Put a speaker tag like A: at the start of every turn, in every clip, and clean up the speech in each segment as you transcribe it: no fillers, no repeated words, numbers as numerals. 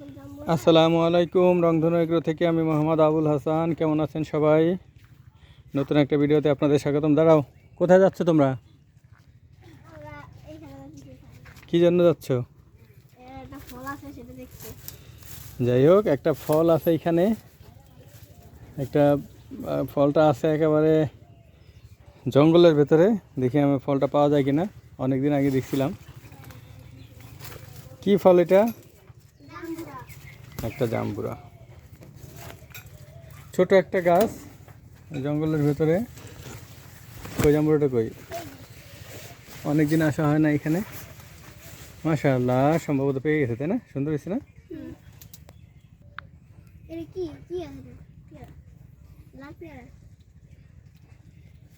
A: আসসালামু আলাইকুম। রংধনু এগ্রো থেকে আমি মোহাম্মদ আবুল হাসান। কেমন আছেন সবাই? নতুন একটা ভিডিওতে আপনাদের স্বাগতম। দাঁড়াও, কোথায় যাচ্ছ তোমরা? কি জন্য যাচ্ছ? যাই হোক, একটা ফল আছে এখানে। একটা ফলটা আছে একেবারে জঙ্গলের ভেতরে। দেখি আমি ফলটা পাওয়া যায় কিনা। অনেকদিন আগে দেখছিলাম। কি ফল এটা? একটা জাম্বুরা। ছোট একটা গাছ জঙ্গলের ভেতরে। কই জাম্বুরাটা কই? অনেকদিন আসা হয় না এখানে। মাশাআল্লাহ, সম্ভবত পেয়ে গেছে, তাই না? সুন্দর হয়েছে না?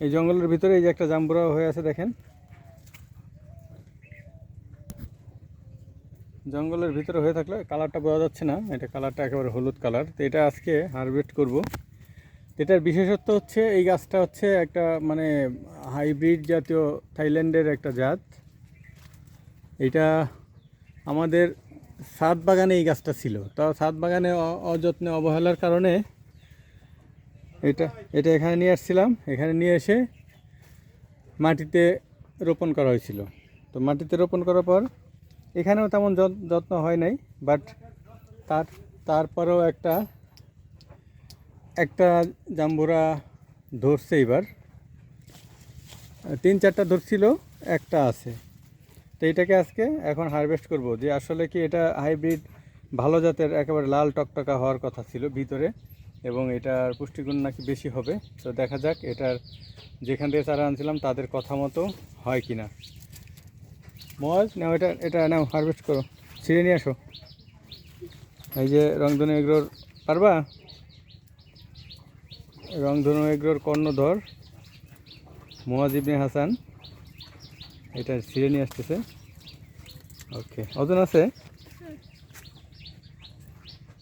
A: এই জঙ্গলের ভিতরে এই যে একটা জাম্বুরা হয়ে আছে, দেখেন। জঙ্গলের ভিতরে হয়ে থাকলে কালারটা বোঝা যাচ্ছে না, এটা কালারটা একেবারে হলুদ কালার। তো এটা আজকে হারভেস্ট করব। এটার বিশেষত্ব হচ্ছে এই গাছটা হচ্ছে একটা মানে হাইব্রিড জাতীয় থাইল্যান্ডের একটা জাত। এটা আমাদের ছাদ বাগানে এই গাছটা ছিল, তাও ছাদ বাগানে অযত্নে অবহেলার কারণে এটা এটা এখানে নিয়ে আসছিলাম। এখানে নিয়ে এসে মাটিতে রোপণ করা হয়েছিল। তো মাটিতে রোপণ করার পর এখানেও তেমন যত্ন হয় নাই, বাট তারপরেও একটা একটা জাম্বুরা ধরছে। এবার 3-4টা ধরছিল, একটা আছে। তো এটাকে আজকে এখন হারভেস্ট করব। যে আসলে কি এটা হাইব্রিড ভালো জাতের, একেবারে লাল টকটকা হওয়ার কথা ছিল ভিতরে, এবং এটার পুষ্টিগুণ নাকি বেশি হবে। তো দেখা যাক এটার যেখান থেকে চারা আনছিলাম তাদের কথা মতো হয় কি না। মজ নাও, এটা এটা নাও, হারভেস্ট করো, ছিঁড়ে নিয়ে আসো। এই যে রংধনু এগ্রোর, পারবা? রংধনু এগ্রোর কর্ণধর মুয়াজ ইবনে হাসান এটা ছিঁড়ে নিয়ে আসতেছে। ওকে, ওজন আছে?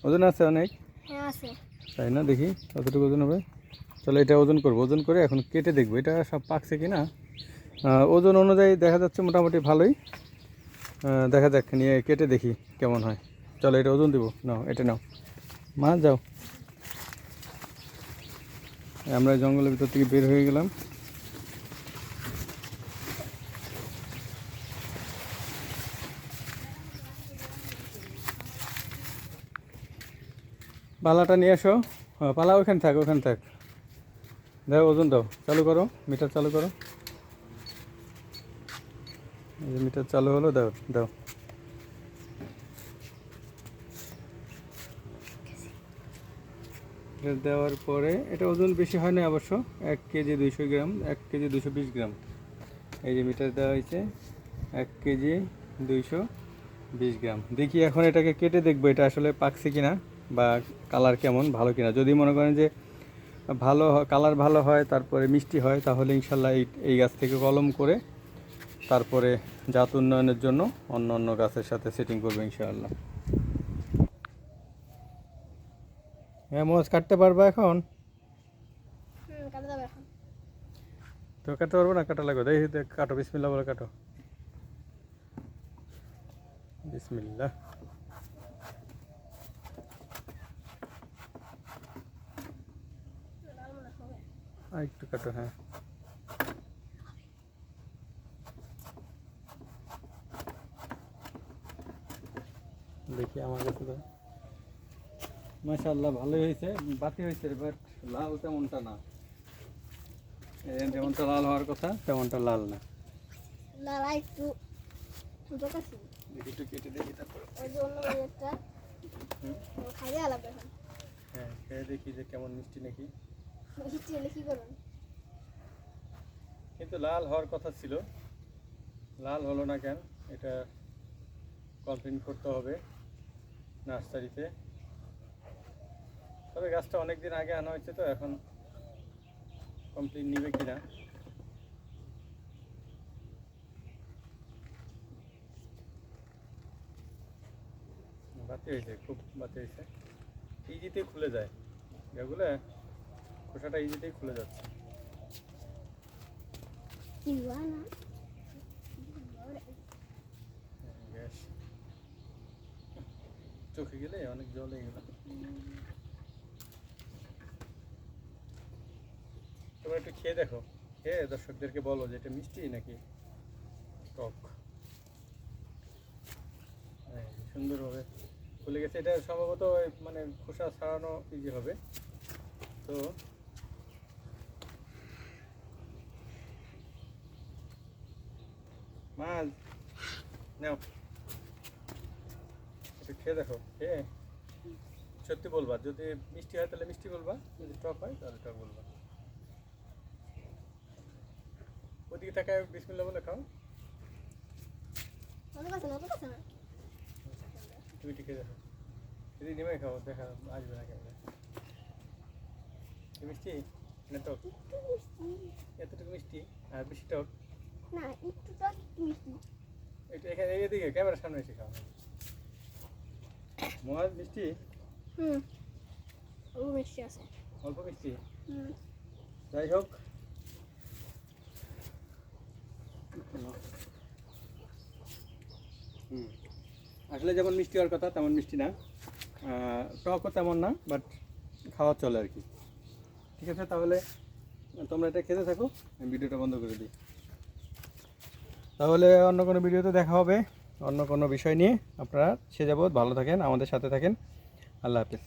A: ওজন আছে অনেক। তাই না? দেখি কতটুকু ওজন হবে। চলো এটা ওজন করবো। ওজন করে এখন কেটে দেখবো এটা সব পাকছে কি না। ওজন অনুযায়ী দেখা যাচ্ছে মোটামুটি ভালোই। দেখা যাক, নিয়ে কেটে দেখি কেমন হয়। চলো এটা ওজন দেবো। নাও, এটা নাও, মা যাও। আমরা জঙ্গলের ভিতর থেকে বের হয়ে গেলাম। পালাটা নিয়ে আসো। পালা ওখানে থাক, ওখানে থাক। দাও, ওজন দাও, চালু করো, মিটার চালু করো। মিটার চালু হলো, দাও দাও। এটা দেওয়ার পরে এটা ওজন বেশি হয় না অবশ্য, 1 কেজি 200 গ্রাম, 1 কেজি 220 গ্রাম। এই যে মিটার দেওয়া হয়েছে, 1 কেজি 220 গ্রাম। দেখি এখন এটাকে কেটে দেখবো এটা আসলে পাকছে কিনা, বা কালার কেমন, ভালো কিনা। যদি মনে করেন যে ভালো কালার ভালো হয়, তারপরে মিষ্টি হয়, তাহলে ইনশাল্লাহ এই গাছ থেকে কলম করে তারপরে জাত উন্নয়নের জন্য অন্য অন্য গাছের সাথে সেটিং করবো ইনশাআল্লাহ। হ্যাঁ মোজ, কাটতে পারবা এখন? তো কাটতে পারবো না, কাটা লাগবে। দেখি কাটো, বিসমিল্লাহ বলে কাটো। বিসমিল্লাহ। একটু কাটো, হ্যাঁ। দেখি আমার কাছে তো মাশাআল্লাহ ভালোই হয়েছে, বাতি হয়েছে, বাট লাল তেমনটা না। যেমনটা লাল হওয়ার কথা তেমনটা লাল না। একটু দেখি, একটু কেটে দেখি, তারপর হ্যাঁ খেয়ে দেখি যে কেমন মিষ্টি নাকি। কিন্তু লাল হওয়ার কথা ছিল, লাল হলো না কেন, এটা কমপ্লেন করতে হবে নার্সারিতে। তবে গাছটা অনেকদিন আগে আনা হয়েছে, তো এখন কমপ্লেন নিবে কিনা। বাতি হয়েছে, খুব বাতি হয়েছে। ইজিতেই খুলে যায় এগুলো, খোসাটা ইজিতেই খুলে যাচ্ছে। চোখে গেলে অনেক জল হয়ে গেল। তোমরা একটু খেয়ে দেখো, খেয়ে দর্শকদেরকে বলো যে এটা মিষ্টি নাকি টক। সুন্দরভাবে ফুলে গেছে, এটা সম্ভবত মানে খোসা ছাড়ানো ইজি হবে। তো মাছ নাও, একটু খেয়ে দেখো, খেয়ে সত্যি বলবা, যদি মিষ্টি হয় তাহলে মিষ্টি বলবা, যদি টক হয় তাহলে টক বলবা। ওদিকে তাকায় বিসমিল্লাহ বলে খাও। তুমি টিকে দেখো, যদি নেমে খাও দেখা আসবে না কেমন মিষ্টি না টক। এতটুকু মিষ্টি আর বেশি টক
B: না, একটু টক একটু মিষ্টি।
A: একটু এখানে এদিকে ক্যামেরার সামনে এসে খাও। মহাজ মিষ্টি,
B: ও মিষ্টি আছে,
A: অল্প মিষ্টি। যাই হোক, আসলে যেমন মিষ্টি হওয়ার কথা তেমন মিষ্টি না, টকও তেমন না, বাট খাওয়া চলে আর কি। ঠিক আছে, তাহলে তোমরা এটা খেতে থাকো, আমি ভিডিওটা বন্ধ করে দিই। তাহলে অন্য কোনো ভিডিওতে দেখা হবে অন্য কোনো বিষয় নিয়ে। আপনারা সে যাবত ভালো থাকেন, আমাদের সাথে থাকেন। আল্লাহ হাফেজ।